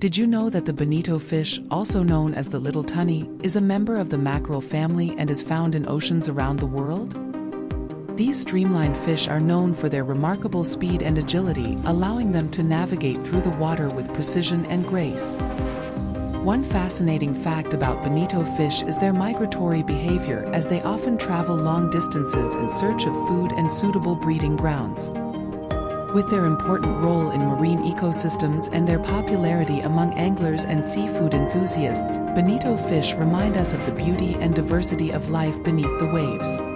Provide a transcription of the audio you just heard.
Did you know that the bonito fish, also known as the little tunny, is a member of the mackerel family and is found in oceans around the world? These streamlined fish are known for their remarkable speed and agility, allowing them to navigate through the water with precision and grace. One fascinating fact about bonito fish is their migratory behavior, as they often travel long distances in search of food and suitable breeding grounds. With their important role in marine ecosystems and their popularity among anglers and seafood enthusiasts, bonito fish remind us of the beauty and diversity of life beneath the waves.